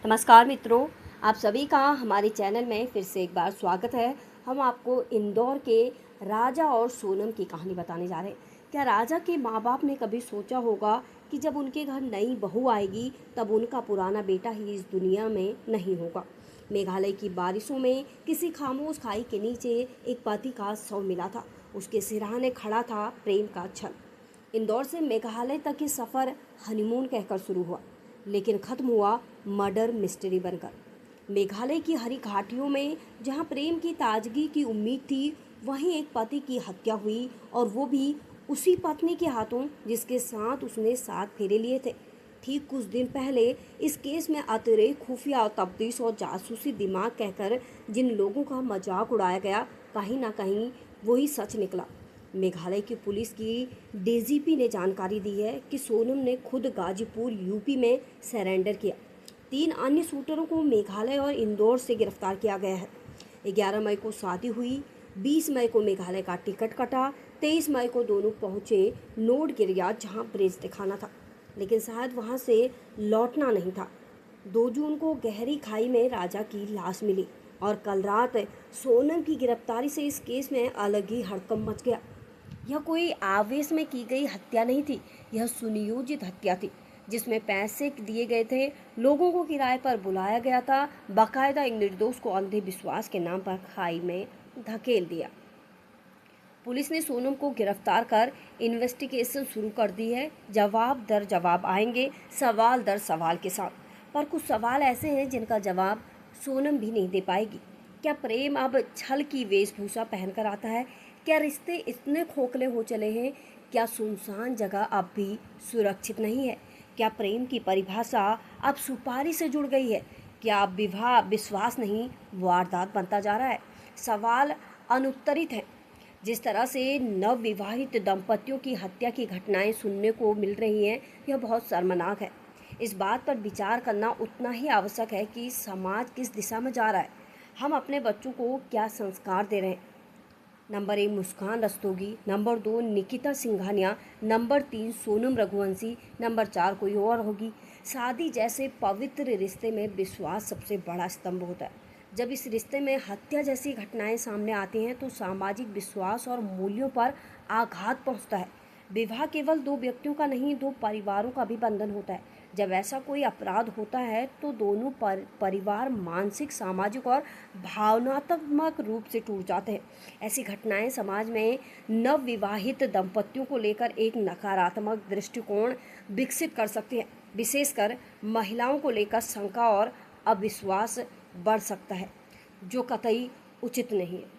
नमस्कार मित्रों, आप सभी का हमारे चैनल में फिर से एक बार स्वागत है। हम आपको इंदौर के राजा और सोनम की कहानी बताने जा रहे हैं। क्या राजा के माँ बाप ने कभी सोचा होगा कि जब उनके घर नई बहू आएगी तब उनका पुराना बेटा ही इस दुनिया में नहीं होगा। मेघालय की बारिशों में किसी खामोश खाई के नीचे एक पति का शव मिला था। उसके सिरहाने खड़ा था प्रेम का छल। इंदौर से मेघालय तक ये सफ़र हनीमून कहकर शुरू हुआ, लेकिन ख़त्म हुआ मर्डर मिस्ट्री बनकर। मेघालय की हरी घाटियों में जहां प्रेम की ताजगी की उम्मीद थी, वहीं एक पति की हत्या हुई, और वो भी उसी पत्नी के हाथों जिसके साथ उसने 7 फेरे लिए थे। ठीक कुछ दिन पहले इस केस में अतिरेक, खुफिया तफ्तीश और जासूसी दिमाग कहकर जिन लोगों का मजाक उड़ाया गया, कहीं ना कहीं वही सच निकला। मेघालय की पुलिस की डीजीपी ने जानकारी दी है कि सोनम ने खुद गाजीपुर यूपी में सरेंडर किया। 3 अन्य शूटरों को मेघालय और इंदौर से गिरफ्तार किया गया है। 11 मई को शादी हुई, 20 मई को मेघालय का टिकट कटा, 23 मई को दोनों पहुंचे नोट गिरिया जहां ब्रिज दिखाना था, लेकिन शायद वहां से लौटना नहीं था। 2 जून को गहरी खाई में राजा की लाश मिली, और कल रात सोनम की गिरफ्तारी से इस केस में अलग ही हड़कंप मच गया। यह कोई आवेश में की गई हत्या नहीं थी, यह सुनियोजित हत्या थी, जिसमें पैसे दिए गए थे, लोगों को किराए पर बुलाया गया था, बाकायदा एक निर्दोष को अंधे विश्वास के नाम पर खाई में धकेल दिया। पुलिस ने सोनम को गिरफ्तार कर इन्वेस्टिगेशन शुरू कर दी है। जवाब दर जवाब आएंगे, सवाल दर सवाल के साथ। पर कुछ सवाल ऐसे हैं जिनका जवाब सोनम भी नहीं दे पाएगी। क्या प्रेम अब छल की वेशभूषा पहनकर आता है? क्या रिश्ते इतने खोखले हो चले हैं? क्या सुनसान जगह अब भी सुरक्षित नहीं है? क्या प्रेम की परिभाषा अब सुपारी से जुड़ गई है? क्या अब विवाह विश्वास नहीं, वारदात बनता जा रहा है? सवाल अनुत्तरित हैं। जिस तरह से नवविवाहित दंपतियों की हत्या की घटनाएं सुनने को मिल रही हैं, यह बहुत शर्मनाक है। इस बात पर विचार करना उतना ही आवश्यक है कि समाज किस दिशा में जा रहा है। हम अपने बच्चों को क्या संस्कार दे रहे हैं? Number 1 Muskan Rastogi, number 2 Nikita Singhania, number 3 Sonam Raghuvanshi, number 4 कोई और होगी। शादी जैसे पवित्र रिश्ते में विश्वास सबसे बड़ा स्तंभ होता है। जब इस रिश्ते में हत्या जैसी घटनाएं सामने आती हैं तो सामाजिक विश्वास और मूल्यों पर आघात पहुंचता है। विवाह केवल 2 व्यक्तियों का नहीं, 2 परिवारों का भी बंधन होता है। जब ऐसा कोई अपराध होता है तो दोनों परिवार मानसिक, सामाजिक और भावनात्मक रूप से टूट जाते हैं। ऐसी घटनाएं समाज में नवविवाहित दंपतियों को लेकर एक नकारात्मक दृष्टिकोण विकसित कर सकती है। विशेषकर महिलाओं को लेकर शंका और अविश्वास बढ़ सकता है, जो कतई उचित नहीं है।